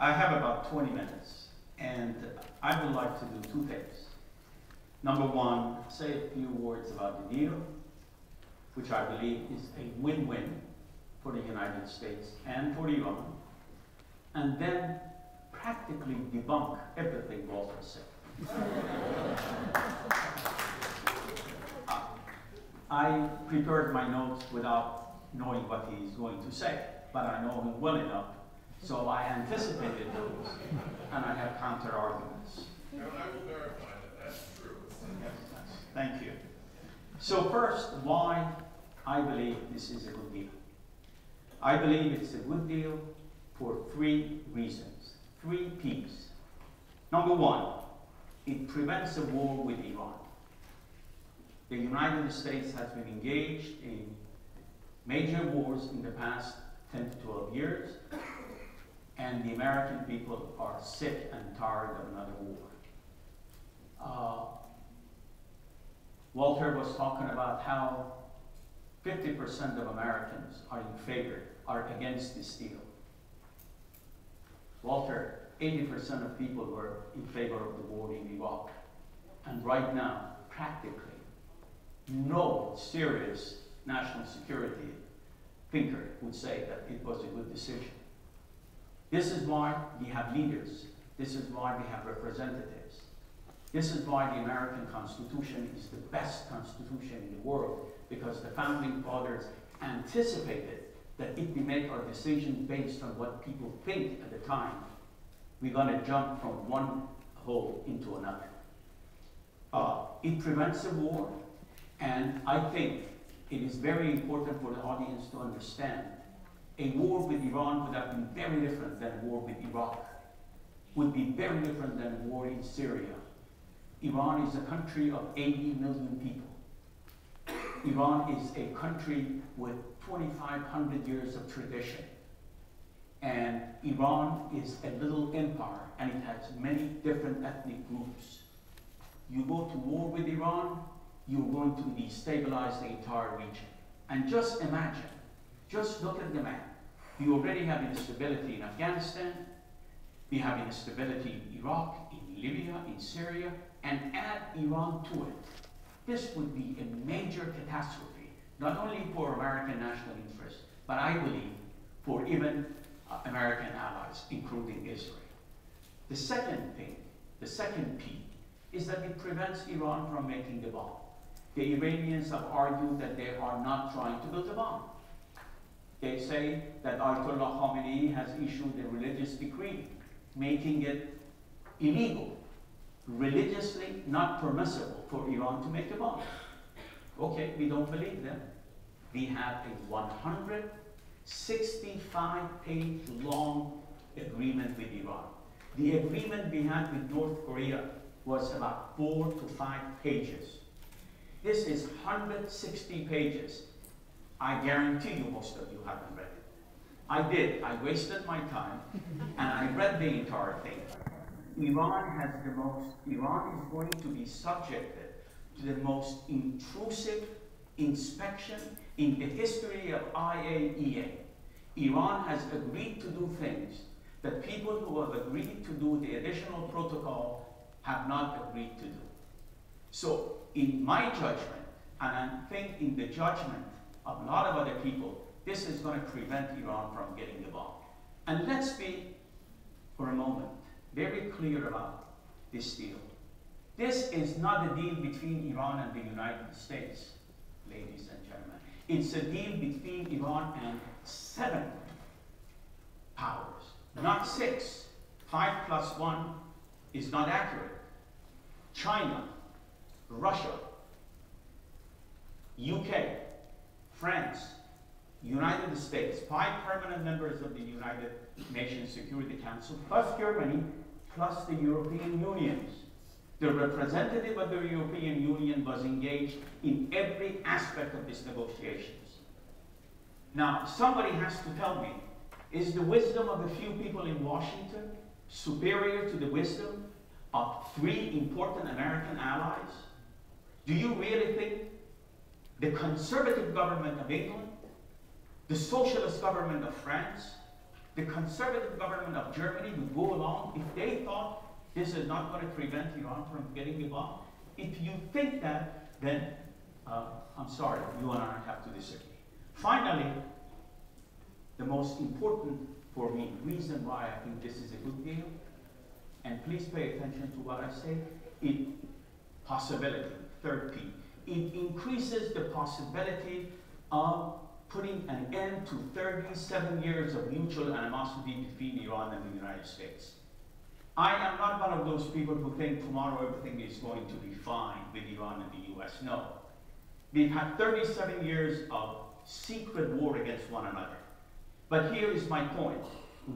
I have about 20 minutes, and I would like to do two things. Number one, say a few words about the deal, which I believe is a win-win for the United States and for Iran, and then practically debunk everything Walter said. I prepared my notes without knowing what he's going to say, but I know him well enough, so I anticipated those, and I have counter-arguments. And I will verify that that's true. Yes, thank you. So first, why I believe this is a good deal. I believe it's a good deal for three reasons, three P's. Number one, it prevents a war with Iran. The United States has been engaged in major wars in the past 10 to 12 years, and the American people are sick and tired of another war. Walter was talking about how 50% of Americans are against this deal. Walter, 80% of people were in favor of the war in Iraq. And right now, practically, no serious national security thinker would say that it was a good decision. This is why we have leaders. This is why we have representatives. This is why the American Constitution is the best constitution in the world, because the founding fathers anticipated that if we make our decisions based on what people think at the time, we're going to jump from one hole into another. It prevents a war, and I think it is very important for the audience to understand a war with Iran would have been very different than a war with Iraq, would be very different than a war in Syria. Iran is a country of 80 million people. Iran is a country with 2,500 years of tradition. And Iran is a little empire, and it has many different ethnic groups. You go to war with Iran, you're going to destabilize the entire region. And just imagine, just look at the map. You already have instability in Afghanistan, we have instability in Iraq, in Libya, in Syria, and add Iran to it. This would be a major catastrophe, not only for American national interests, but I believe for even American allies, including Israel. The second thing, the second P, is that it prevents Iran from making the bomb. The Iranians have argued that they are not trying to build a bomb. They say that Ayatollah Khamenei has issued a religious decree making it illegal, religiously not permissible for Iran to make a bomb. Okay, we don't believe them. We have a 165-page long agreement with Iran. The agreement we had with North Korea was about 4 to 5 pages. This is 160 pages. I guarantee you most of you haven't read it. I did. I wasted my time, and I read the entire thing. Iran is going to be subjected to the most intrusive inspection in the history of IAEA. Iran has agreed to do things that people who have agreed to do the additional protocol have not agreed to do. So in my judgment, and I think in the judgment of a lot of other people, this is going to prevent Iran from getting the bomb. And let's be, for a moment, very clear about this deal. This is not a deal between Iran and the United States, ladies and gentlemen. It's a deal between Iran and 7 powers, not 6. 5 plus 1 is not accurate. China, Russia, UK, France, United States, 5 permanent members of the United Nations Security Council, plus Germany, plus the European Union. The representative of the European Union was engaged in every aspect of these negotiations. Now, somebody has to tell me, is the wisdom of a few people in Washington superior to the wisdom of 3 important American allies? Do you really think the conservative government of England, the socialist government of France, the conservative government of Germany would go along if they thought this is not going to prevent Iran from getting a bomb? If you think that, then I'm sorry, you and I have to disagree. Finally, the most important for me reason why I think this is a good deal, and please pay attention to what I say, possibility, third P. It increases the possibility of putting an end to 37 years of mutual animosity between Iran and the United States. I am not one of those people who think tomorrow everything is going to be fine with Iran and the US. No. We've had 37 years of secret war against one another. But here is my point.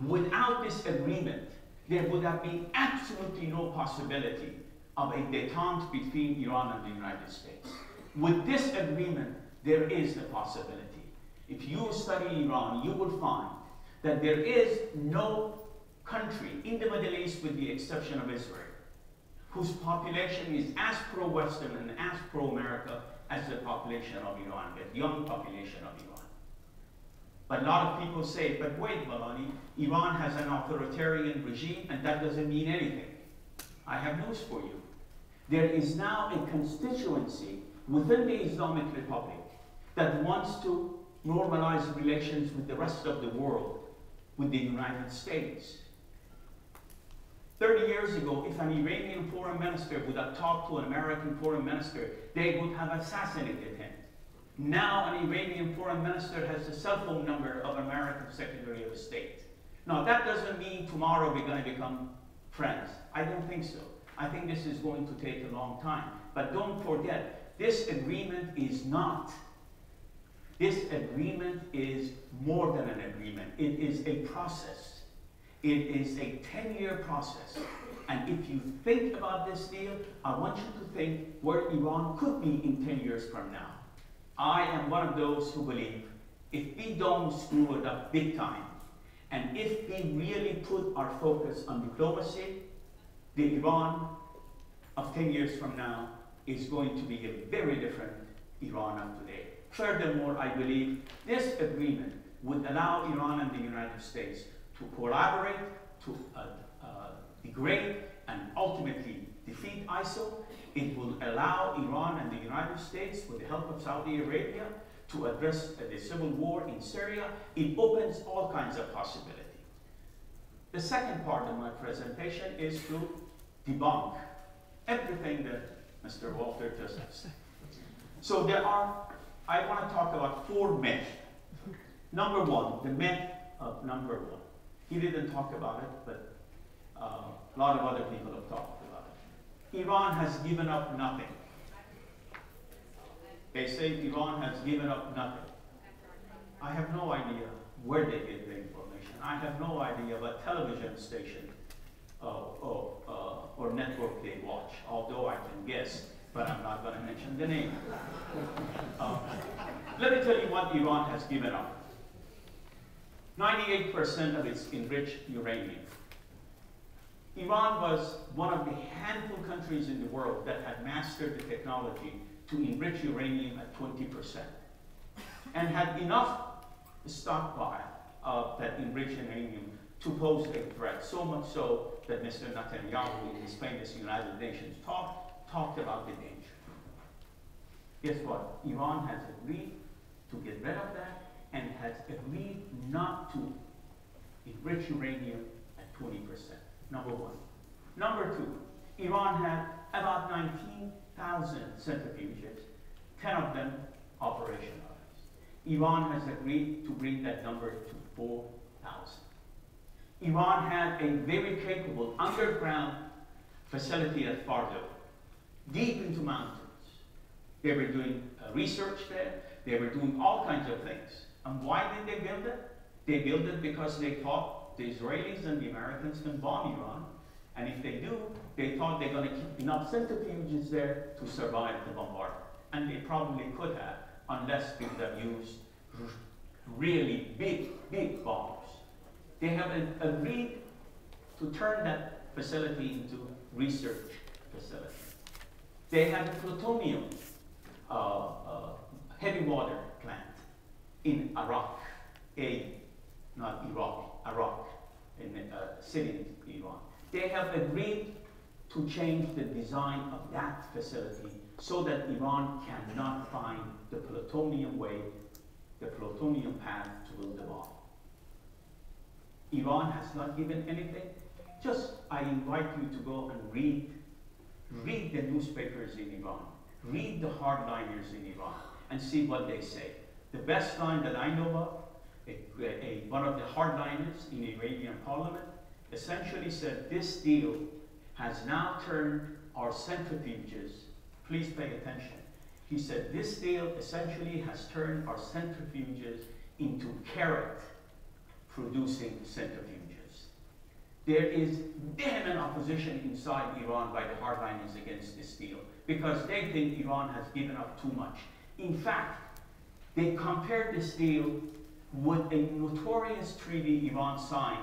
Without this agreement, there would have been absolutely no possibility of a détente between Iran and the United States. With this agreement, there is the possibility. If you study Iran, you will find that there is no country in the Middle East, with the exception of Israel, whose population is as pro-Western and as pro-America as the population of Iran, the young population of Iran. But a lot of people say, but wait, Milani, Iran has an authoritarian regime and that doesn't mean anything. I have news for you. There is now a constituency within the Islamic Republic that wants to normalize relations with the rest of the world, with the United States. 30 years ago, if an Iranian foreign minister would have talked to an American foreign minister, they would have assassinated him. Now an Iranian foreign minister has the cell phone number of American Secretary of State. Now that doesn't mean tomorrow we're going to become friends. I don't think so. I think this is going to take a long time. But don't forget, this agreement is not. This agreement is more than an agreement. It is a process. It is a 10-year process. And if you think about this deal, I want you to think where Iran could be in 10 years from now. I am one of those who believe if we don't screw it up big time, and if we really put our focus on diplomacy, the Iran of 10 years from now is going to be a very different Iran of today. Furthermore, I believe this agreement would allow Iran and the United States to collaborate, to degrade, and ultimately defeat ISIL. It will allow Iran and the United States, with the help of Saudi Arabia, to address the civil war in Syria. It opens all kinds of possibility. The second part of my presentation is to debunk everything that Mr. Walter just said. So I want to talk about 4 myths. Number one, the myth of number one. He didn't talk about it, but a lot of other people have talked about it. Iran has given up nothing. They say Iran has given up nothing. I have no idea where they get the information. I have no idea what television station or network they watch, although I can guess, but I'm not going to mention the name. Let me tell you what Iran has given up. 98% of its enriched uranium. Iran was one of the handful of countries in the world that had mastered the technology to enrich uranium at 20%, and had enough stockpile of that enriched uranium to pose a threat, so much so that Mr. Netanyahu, in his famous United Nations talk, talked about the danger. Guess what? Iran has agreed to get rid of that and has agreed not to enrich uranium at 20%. Number one. Number two, Iran had about 19,000 centrifuges, 10 of them operational. Iran has agreed to bring that number to 4,000. Iran had a very capable underground facility at Fardo, deep into mountains. They were doing research there. They were doing all kinds of things. And why did they build it? They built it because they thought the Israelis and the Americans can bomb Iran. And if they do, they thought they're going to keep enough centrifuges there to survive the bombardment. And they probably could have, unless they would have used really big bombs. They have agreed to turn that facility into research facility. They had a plutonium heavy water plant in Iraq, not Iraq. Iraq, in a city in Iran. They have agreed to change the design of that facility so that Iran cannot find the plutonium way, the plutonium path to build the bomb. Iran has not given anything. Just, I invite you to go and read the newspapers in Iran, read the hardliners in Iran, and see what they say. The best line that I know of, one of the hardliners in the Iranian parliament essentially said, this deal has now turned our centrifuges, please pay attention. He said, this deal essentially has turned our centrifuges into carrot producing centrifuges. There is vehement opposition inside Iran by the hardliners against this deal because they think Iran has given up too much. In fact, they compared this deal with a notorious treaty Iran signed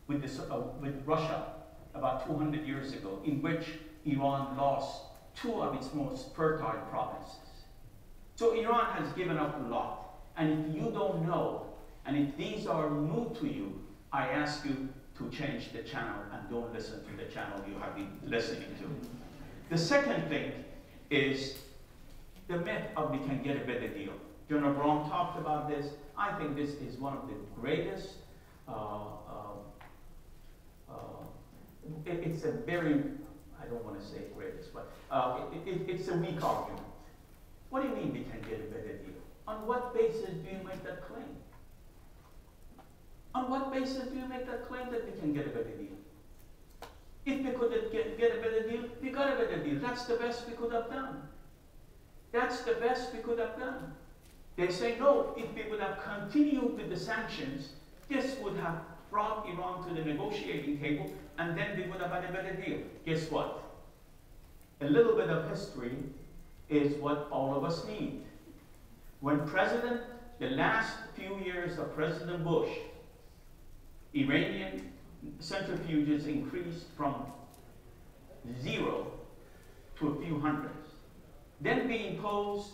with Russia about 200 years ago, in which Iran lost 2 of its most fertile provinces. So Iran has given up a lot. And if you don't know, and if these are new to you, I ask you to change the channel and don't listen to the channel you have been listening to. The second thing is the myth of we can get a better deal. General Braun talked about this. I think this is one of the greatest, it's a very, I don't want to say greatest, but it's a weak argument. What do you mean we can get a better deal? On what basis do you make that claim? On what basis do you make that claim that we can get a better deal? If we couldn't get a better deal, we got a better deal. That's the best we could have done. That's the best we could have done. They say, no, if we would have continued with the sanctions, this would have brought Iran to the negotiating table, and then we would have had a better deal. Guess what? A little bit of history is what all of us need. When the last few years of President Bush, Iranian centrifuges increased from 0 to a few hundreds. Then we imposed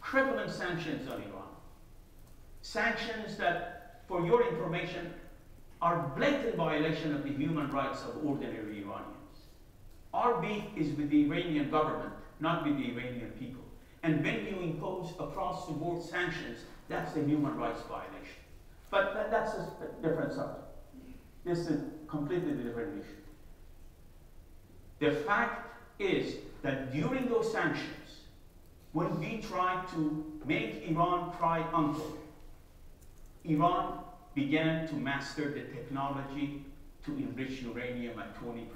crippling sanctions on Iran. Sanctions that, for your information, are blatant violation of the human rights of ordinary Iranians. Our beef is with the Iranian government, not with the Iranian people. And when you impose across-the-board sanctions, that's a human rights violation. But that's a different subject. This is a completely different issue. The fact is that during those sanctions, when we tried to make Iran cry uncle, Iran began to master the technology to enrich uranium at 20%.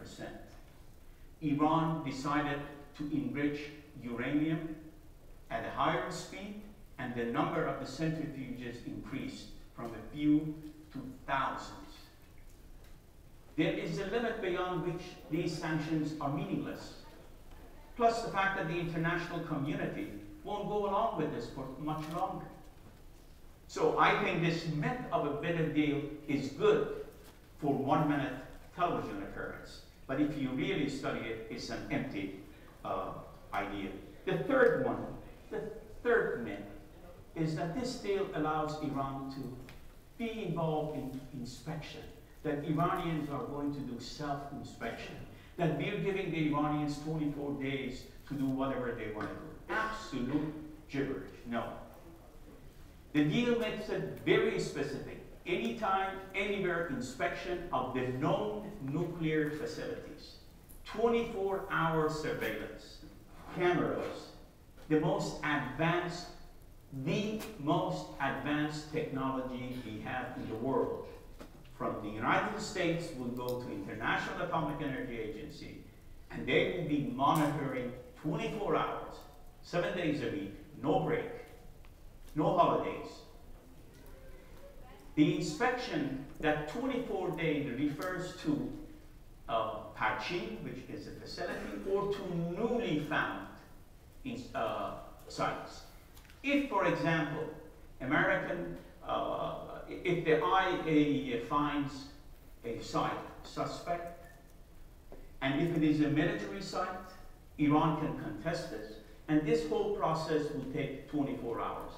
Iran decided to enrich uranium at a higher speed, and the number of the centrifuges increased from a few to thousands. There is a limit beyond which these sanctions are meaningless. Plus the fact that the international community won't go along with this for much longer. So I think this myth of a better deal is good for 1-minute television occurrence. But if you really study it, it's an empty idea. The third one, the third myth, is that this deal allows Iran to be involved in inspection, that Iranians are going to do self-inspection, that we're giving the Iranians 24 days to do whatever they want to do. Absolute gibberish, no. The deal makes it very specific. Anytime, anywhere inspection of the known nuclear facilities. 24-hour surveillance, cameras, the most advanced technology we have in the world. From the United States will go to International Atomic Energy Agency, and they will be monitoring 24 hours, 7 days a week, no break, no holidays. The inspection, that 24-day refers to Parchin, which is a facility, or to newly found sites. If, for example, if the IAEA finds a site suspect, and if it is a military site, Iran can contest this, and this whole process will take 24 hours.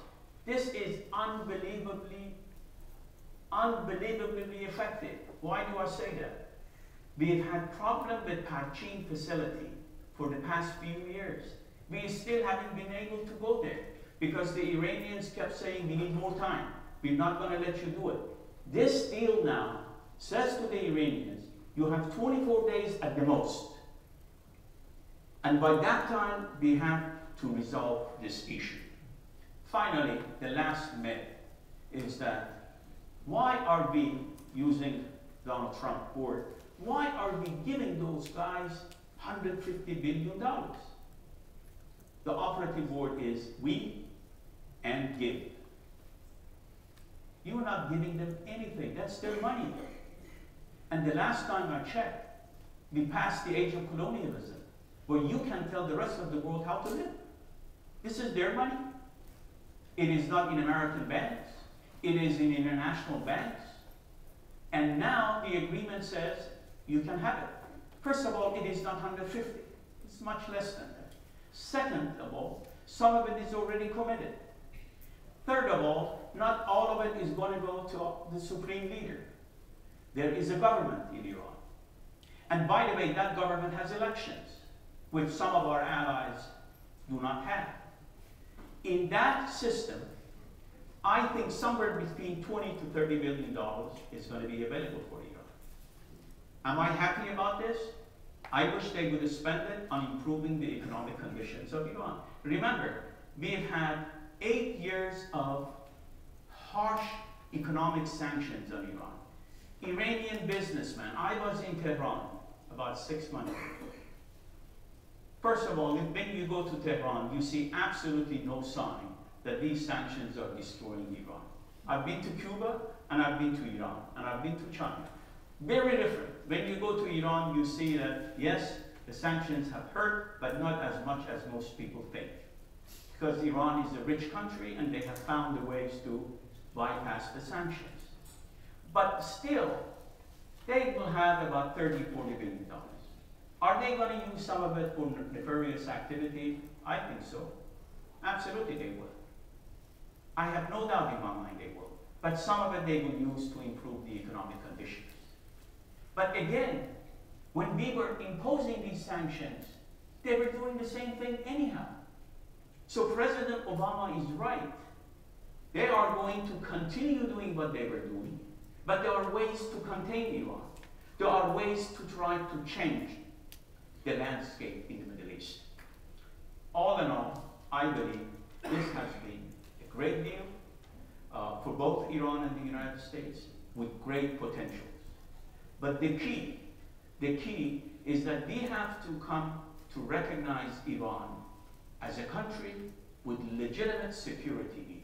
This is unbelievably unbelievably effective. Why do I say that? We've had problem with Parchin facility for the past few years. We still haven't been able to go there because the Iranians kept saying, we need more time. We're not going to let you do it. This deal now says to the Iranians, you have 24 days at the most. And by that time, we have to resolve this issue. Finally, the last myth is that why are we using Donald Trump word? Why are we giving those guys $150 billion? The operative word is we and give. You're not giving them anything. That's their money. And the last time I checked, we passed the age of colonialism, where you can tell the rest of the world how to live. This is their money. It is not in American banks. It is in international banks. And now the agreement says you can have it. First of all, it is not 150. It's much less than that. Second of all, some of it is already committed. Third of all, not all of it is going to go to the supreme leader. There is a government in Iran. And by the way, that government has elections, which some of our allies do not have. In that system, I think somewhere between $20 to $30 billion is going to be available for Iran. Am I happy about this? I wish they would spend it on improving the economic conditions of Iran. Remember, we've had 8 years of harsh economic sanctions on Iran. Iranian businessmen, I was in Tehran about 6 months ago. First of all, when you go to Tehran, you see absolutely no sign that these sanctions are destroying Iran. I've been to Cuba, and I've been to Iran, and I've been to China. Very different. When you go to Iran, you see that, yes, the sanctions have hurt, but not as much as most people think. Because Iran is a rich country, and they have found the ways to bypass the sanctions. But still, they will have about $30, $40 billion. Are they going to use some of it for nefarious activity? I think so. Absolutely they will. I have no doubt in my mind they will. But some of it they will use to improve the economic conditions. But again, when we were imposing these sanctions, they were doing the same thing anyhow. So President Obama is right. They are going to continue doing what they were doing, but there are ways to contain Iran. There are ways to try to change the landscape in the Middle East. All in all, I believe this has been a great deal for both Iran and the United States with great potentials. But the key is that we have to come to recognize Iran as a country with legitimate security needs.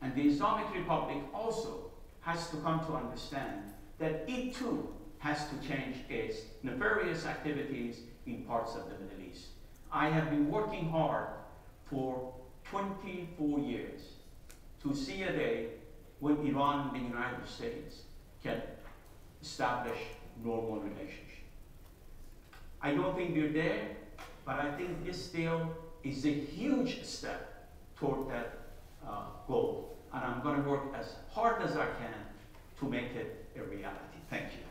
And the Islamic Republic also has to come to understand that it too has to change its nefarious activities in parts of the Middle East. I have been working hard for 24 years to see a day when Iran and the United States can establish normal relationship. I don't think we're there, but I think this still is a huge step toward that goal. And I'm going to work as hard as I can to make it a reality. Thank you.